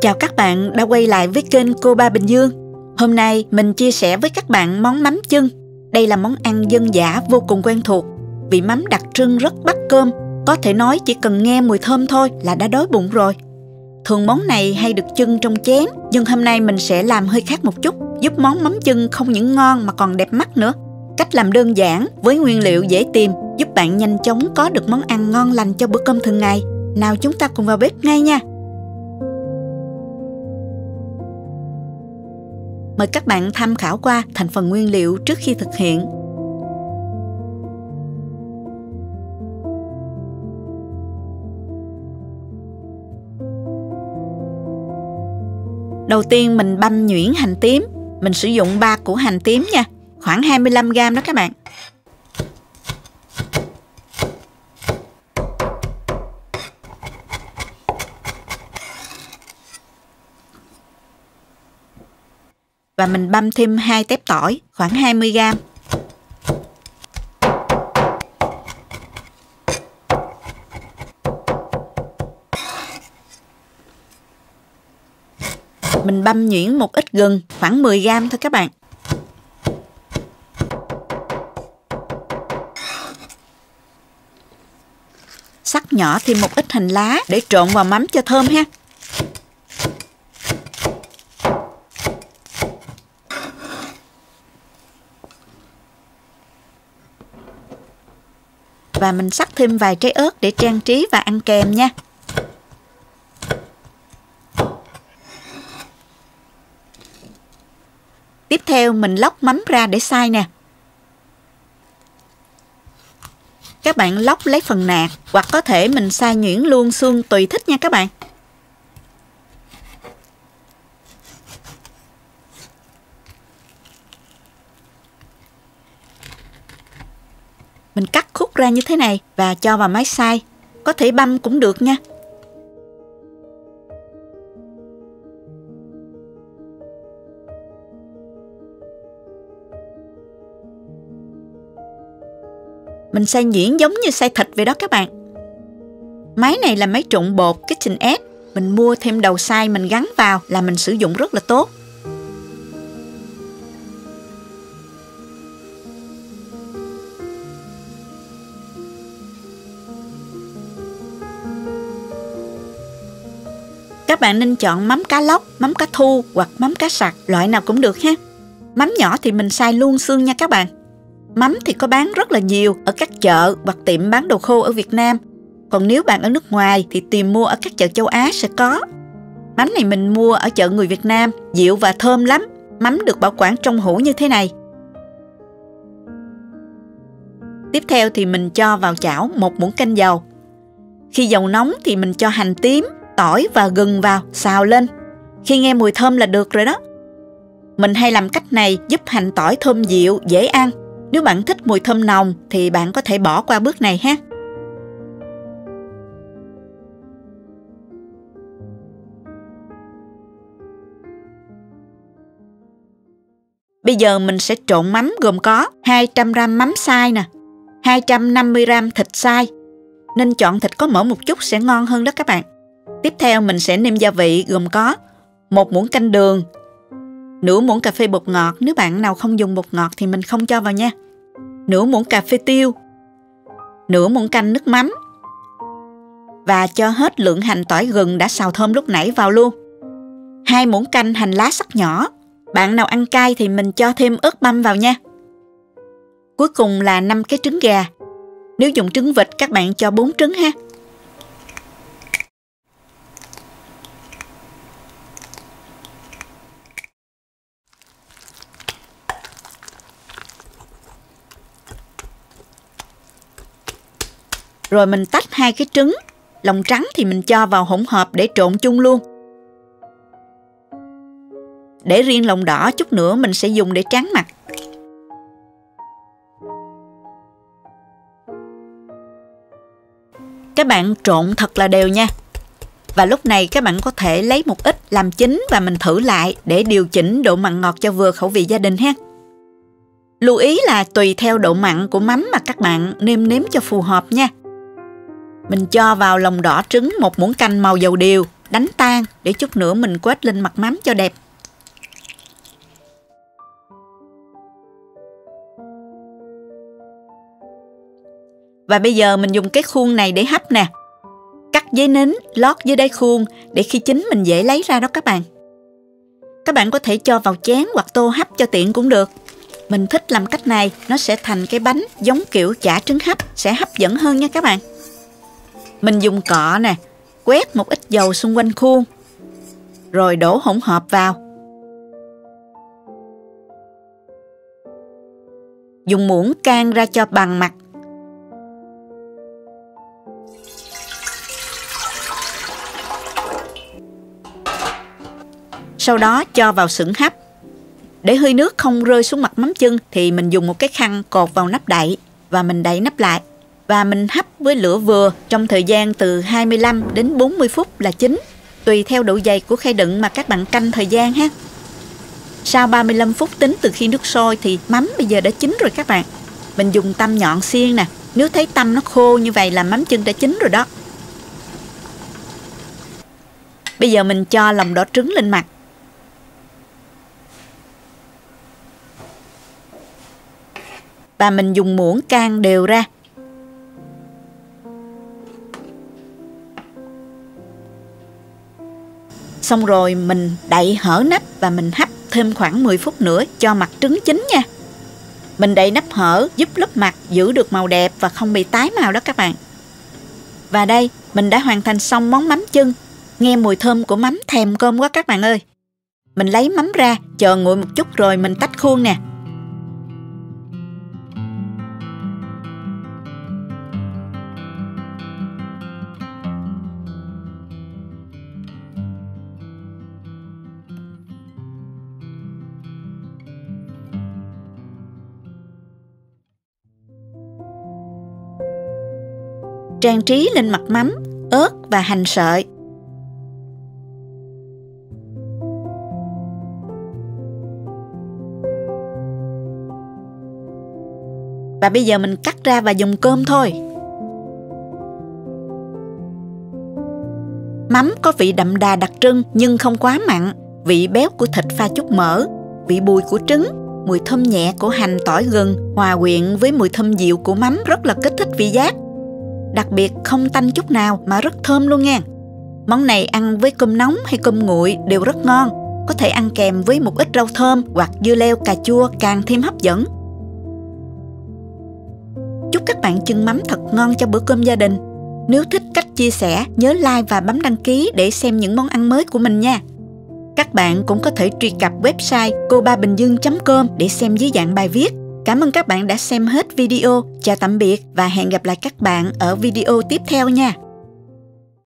Chào các bạn đã quay lại với kênh Cô Ba Bình Dương. Hôm nay mình chia sẻ với các bạn món mắm chưng. Đây là món ăn dân dã vô cùng quen thuộc. Vị mắm đặc trưng rất bắt cơm. Có thể nói chỉ cần nghe mùi thơm thôi là đã đói bụng rồi. Thường món này hay được chưng trong chén, nhưng hôm nay mình sẽ làm hơi khác một chút, giúp món mắm chưng không những ngon mà còn đẹp mắt nữa. Cách làm đơn giản với nguyên liệu dễ tìm, giúp bạn nhanh chóng có được món ăn ngon lành cho bữa cơm thường ngày. Nào chúng ta cùng vào bếp ngay nha. Mời các bạn tham khảo qua thành phần nguyên liệu trước khi thực hiện. Đầu tiên mình băm nhuyễn hành tím. Mình sử dụng 3 củ hành tím nha, khoảng 25g đó các bạn. Và mình băm thêm 2 tép tỏi, khoảng 20g. Mình băm nhuyễn một ít gừng, khoảng 10g thôi các bạn. Xắt nhỏ thêm một ít hành lá để trộn vào mắm cho thơm ha. Và mình xắt thêm vài trái ớt để trang trí và ăn kèm nha. Tiếp theo mình lóc mắm ra để xay nè. Các bạn lóc lấy phần nạc, hoặc có thể mình xay nhuyễn luôn xương tùy thích nha các bạn. Mình cắt khúc ra như thế này và cho vào máy xay. Có thể băm cũng được nha. Mình xay nhuyễn giống như xay thịt vậy đó các bạn. Máy này là máy trộn bột KitchenAid. Mình mua thêm đầu xay mình gắn vào là mình sử dụng rất là tốt. Các bạn nên chọn mắm cá lóc, mắm cá thu hoặc mắm cá sặc, loại nào cũng được ha. Mắm nhỏ thì mình xay luôn xương nha các bạn. Mắm thì có bán rất là nhiều ở các chợ hoặc tiệm bán đồ khô ở Việt Nam. Còn nếu bạn ở nước ngoài thì tìm mua ở các chợ châu Á sẽ có. Mắm này mình mua ở chợ người Việt Nam, dịu và thơm lắm. Mắm được bảo quản trong hũ như thế này. Tiếp theo thì mình cho vào chảo 1 muỗng canh dầu. Khi dầu nóng thì mình cho hành tím, tỏi và gừng vào, xào lên. Khi nghe mùi thơm là được rồi đó. Mình hay làm cách này giúp hành tỏi thơm dịu, dễ ăn. Nếu bạn thích mùi thơm nồng thì bạn có thể bỏ qua bước này ha. Bây giờ mình sẽ trộn mắm gồm có 200g mắm xay nè, 250g thịt xay. Nên chọn thịt có mỡ một chút sẽ ngon hơn đó các bạn. Tiếp theo mình sẽ nêm gia vị gồm có 1 muỗng canh đường, nửa muỗng cà phê bột ngọt, nếu bạn nào không dùng bột ngọt thì mình không cho vào nha. Nửa muỗng cà phê tiêu, nửa muỗng canh nước mắm. Và cho hết lượng hành tỏi gừng đã xào thơm lúc nãy vào luôn. 2 muỗng canh hành lá sắc nhỏ. Bạn nào ăn cay thì mình cho thêm ớt băm vào nha. Cuối cùng là 5 cái trứng gà. Nếu dùng trứng vịt các bạn cho 4 trứng ha. Rồi mình tách 2 cái trứng, lòng trắng thì mình cho vào hỗn hợp để trộn chung luôn. Để riêng lòng đỏ chút nữa mình sẽ dùng để tráng mặt. Các bạn trộn thật là đều nha. Và lúc này các bạn có thể lấy một ít làm chín và mình thử lại để điều chỉnh độ mặn ngọt cho vừa khẩu vị gia đình ha. Lưu ý là tùy theo độ mặn của mắm mà các bạn nêm nếm cho phù hợp nha. Mình cho vào lòng đỏ trứng 1 muỗng canh màu dầu điều đánh tan để chút nữa mình quết lên mặt mắm cho đẹp. Và bây giờ mình dùng cái khuôn này để hấp nè. Cắt giấy nín, lót dưới đáy khuôn để khi chín mình dễ lấy ra đó các bạn. Các bạn có thể cho vào chén hoặc tô hấp cho tiện cũng được. Mình thích làm cách này, nó sẽ thành cái bánh giống kiểu chả trứng hấp, sẽ hấp dẫn hơn nha các bạn. Mình dùng cọ nè, quét một ít dầu xung quanh khuôn, rồi đổ hỗn hợp vào. Dùng muỗng can ra cho bằng mặt. Sau đó cho vào xửng hấp. Để hơi nước không rơi xuống mặt mắm chưng thì mình dùng một cái khăn cột vào nắp đậy và mình đậy nắp lại. Và mình hấp với lửa vừa trong thời gian từ 25 đến 40 phút là chín. Tùy theo độ dày của khay đựng mà các bạn canh thời gian ha. Sau 35 phút tính từ khi nước sôi thì mắm bây giờ đã chín rồi các bạn. Mình dùng tăm nhọn xiên nè. Nếu thấy tăm nó khô như vậy là mắm chưng đã chín rồi đó. Bây giờ mình cho lòng đỏ trứng lên mặt. Và mình dùng muỗng can đều ra. Xong rồi mình đậy hở nắp và mình hấp thêm khoảng 10 phút nữa cho mặt trứng chín nha. Mình đậy nắp hở giúp lớp mặt giữ được màu đẹp và không bị tái màu đó các bạn. Và đây, mình đã hoàn thành xong món mắm chưng. Nghe mùi thơm của mắm thèm cơm quá các bạn ơi. Mình lấy mắm ra, chờ nguội một chút rồi mình tách khuôn nè. Trang trí lên mặt mắm, ớt và hành sợi. Và bây giờ mình cắt ra và dùng cơm thôi. Mắm có vị đậm đà đặc trưng nhưng không quá mặn, vị béo của thịt pha chút mỡ, vị bùi của trứng, mùi thơm nhẹ của hành tỏi gừng hòa quyện với mùi thơm dịu của mắm rất là kích thích vị giác. Đặc biệt không tanh chút nào mà rất thơm luôn nha. Món này ăn với cơm nóng hay cơm nguội đều rất ngon. Có thể ăn kèm với một ít rau thơm hoặc dưa leo cà chua càng thêm hấp dẫn. Chúc các bạn chưng mắm thật ngon cho bữa cơm gia đình. Nếu thích cách chia sẻ, nhớ like và bấm đăng ký để xem những món ăn mới của mình nha. Các bạn cũng có thể truy cập website cobabình dương.com để xem dưới dạng bài viết. Cảm ơn các bạn đã xem hết video. Chào tạm biệt và hẹn gặp lại các bạn ở video tiếp theo nha.